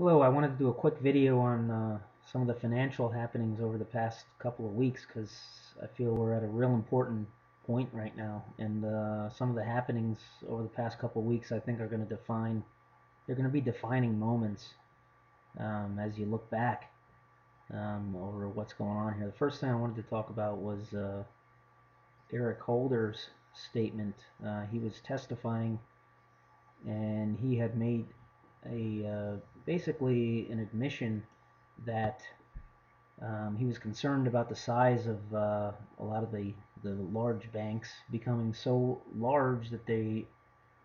Hello, I wanted to do a quick video on some of the financial happenings over the past couple of weeks because I feel we're at a real important point right now. And some of the happenings over the past couple of weeks I think are going to they're going to be defining moments as you look back over what's going on here. The first thing I wanted to talk about was Eric Holder's statement. He was testifying and he had made basically an admission that he was concerned about the size of a lot of the large banks becoming so large that they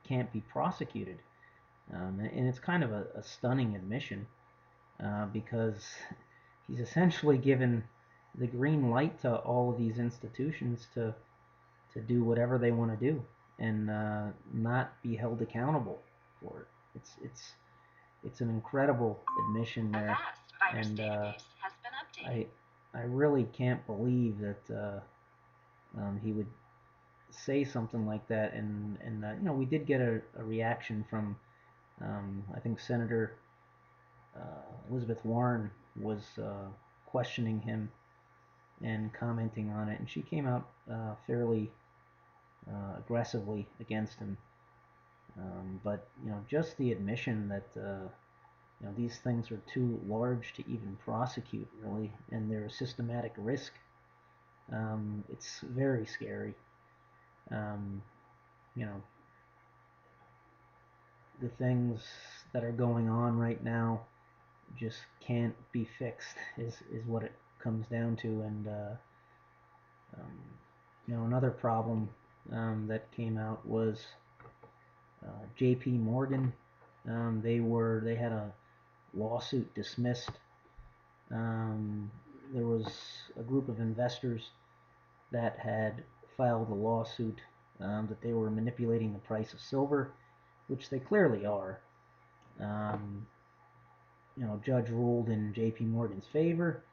can't be prosecuted. And it's kind of a stunning admission because he's essentially given the green light to all of these institutions to do whatever they want to do and not be held accountable for it. It's an incredible admission there, and I I really can't believe that he would say something like that. And we did get a reaction from I think Senator Elizabeth Warren was questioning him and commenting on it, and she came out fairly aggressively against him. But just the admission that these things are too large to even prosecute, really, and they're a systematic risk. It's very scary. Um, you know, the things that are going on right now just can't be fixed, is what it comes down to. And another problem that came out was J.P. Morgan. They had a lawsuit dismissed. There was a group of investors that had filed a lawsuit that they were manipulating the price of silver, which they clearly are. Um, Judge ruled in J.P. Morgan's favor.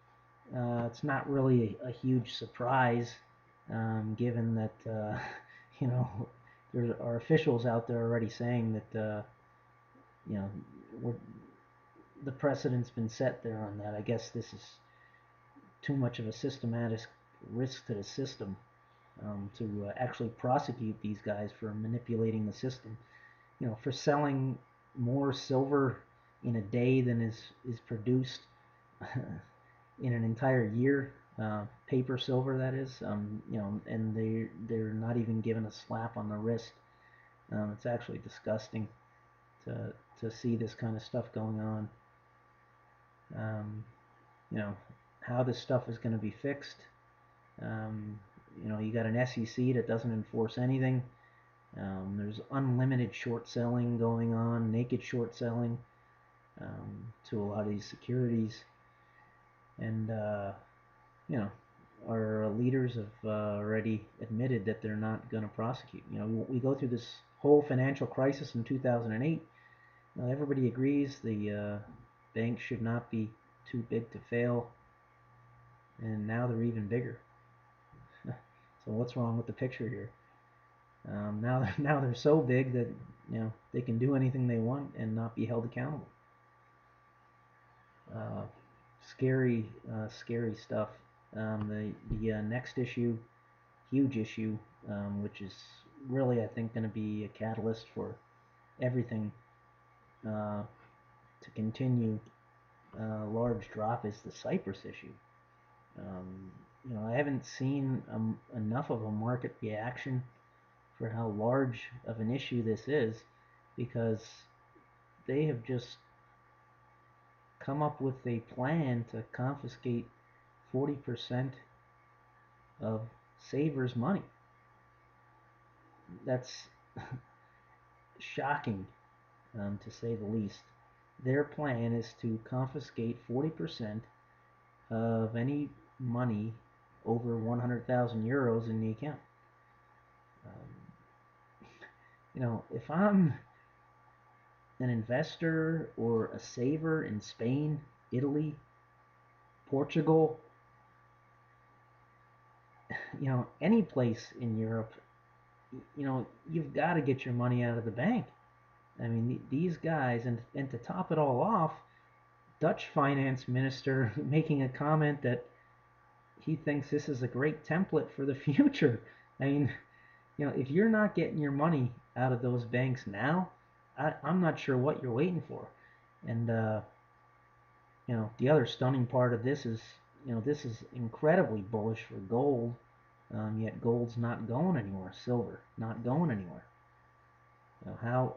It's not really a huge surprise, given that there are officials out there already saying that you know the precedent's been set there on that. I guess this is too much of a systematic risk to the system to actually prosecute these guys for manipulating the system. For selling more silver in a day than is produced in an entire year, paper silver that is. And they're not even given a slap on the wrist. It's actually disgusting to see this kind of stuff going on. Um, you know how this stuff is going to be fixed. You got an SEC that doesn't enforce anything. There's unlimited short selling going on, naked short selling to a lot of these securities, and our leaders have already admitted that they're not going to prosecute. We go through this whole financial crisis in 2008. Everybody agrees the banks should not be too big to fail, and now they're even bigger. So what's wrong with the picture here? Now they're so big that they can do anything they want and not be held accountable. Uh, scary stuff. The next issue, huge issue, which is really I think going to be a catalyst for everything to continue large drop, is the Cyprus issue. I haven't seen enough of a market reaction for how large of an issue this is, because they have just come up with a plan to confiscate 40% of savers' money. That's shocking, to say the least. Their plan is to confiscate 40% of any money over 100,000 euros in the account. If I'm an investor or a saver in Spain, Italy, Portugal, any place in Europe, you've got to get your money out of the bank. I mean, these guys, and to top it all off, Dutch finance minister making a comment that he thinks this is a great template for the future. I mean, if you're not getting your money out of those banks now, I'm not sure what you're waiting for. And the other stunning part of this is, this is incredibly bullish for gold, yet gold's not going anywhere. Silver not going anywhere. How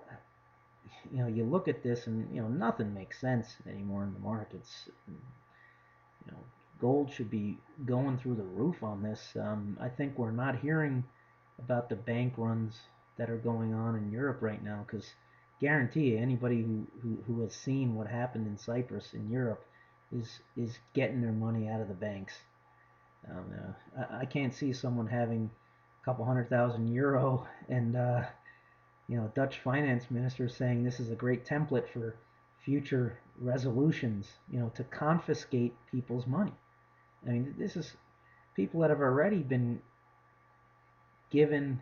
you look at this and nothing makes sense anymore in the markets. You know, Gold should be going through the roof on this. I think we're not hearing about the bank runs that are going on in Europe right now, because guarantee you, anybody who has seen what happened in Cyprus in Europe is getting their money out of the banks. I can't see someone having a couple €100,000 and Dutch finance minister saying this is a great template for future resolutions, to confiscate people's money. I mean, this is people that have already been given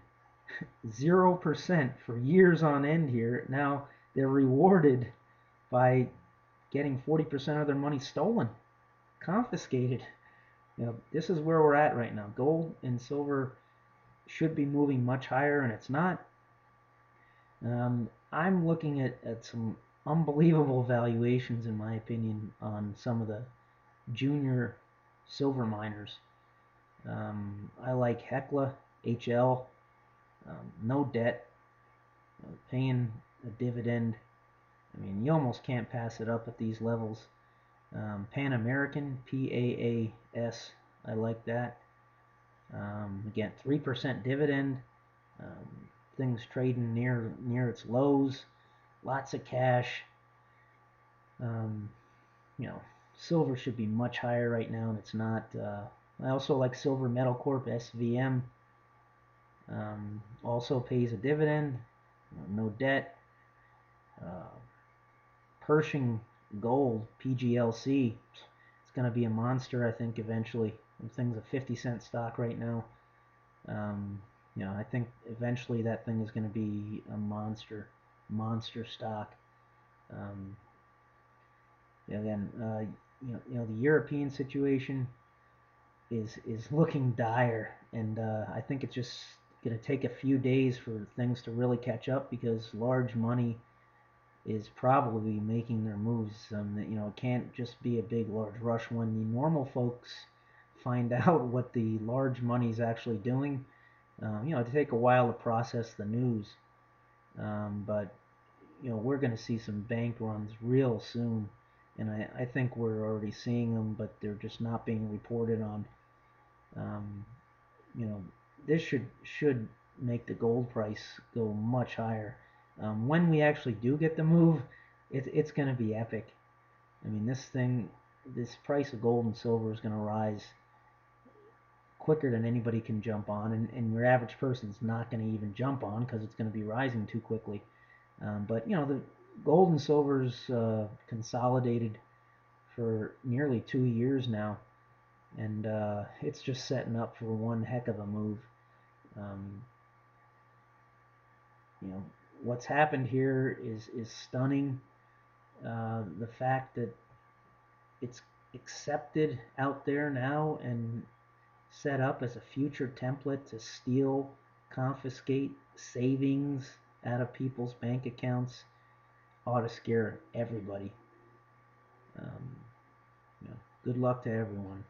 0% for years on end here. Now they're rewarded by getting 40% of their money stolen, confiscated. This is where we're at right now. Gold and silver should be moving much higher, and it's not. I'm looking at some unbelievable valuations, in my opinion, on some of the junior silver miners. I like Hecla, HL, no debt, paying a dividend. I mean, you almost can't pass it up at these levels. Pan American, PAAS, I like that. Again, 3% dividend. Things trading near its lows. Lots of cash. Silver should be much higher right now, and it's not. I also like Silver Metal Corp, SVM. Also pays a dividend. No debt. Pershing Gold, PGLC. It's going to be a monster, I think, eventually. The thing's a 50-cent stock right now. I think eventually that thing is going to be a monster stock. Again, the European situation is looking dire, and I think it's just going to take a few days for things to really catch up, because large money is probably making their moves. It can't just be a big large rush. When the normal folks find out what the large money is actually doing, it take a while to process the news. But we're going to see some bank runs real soon, and I think we're already seeing them, but they're just not being reported on. This should make the gold price go much higher. When we actually do get the move, it's going to be epic. I mean, this price of gold and silver is going to rise quicker than anybody can jump on, and your average person's not going to even jump on, because it's going to be rising too quickly. But the gold and silver's consolidated for nearly 2 years now, and it's just setting up for one heck of a move. What's happened here is stunning. The fact that it's accepted out there now and set up as a future template to steal, confiscate savings out of people's bank accounts ought to scare everybody. Good luck to everyone.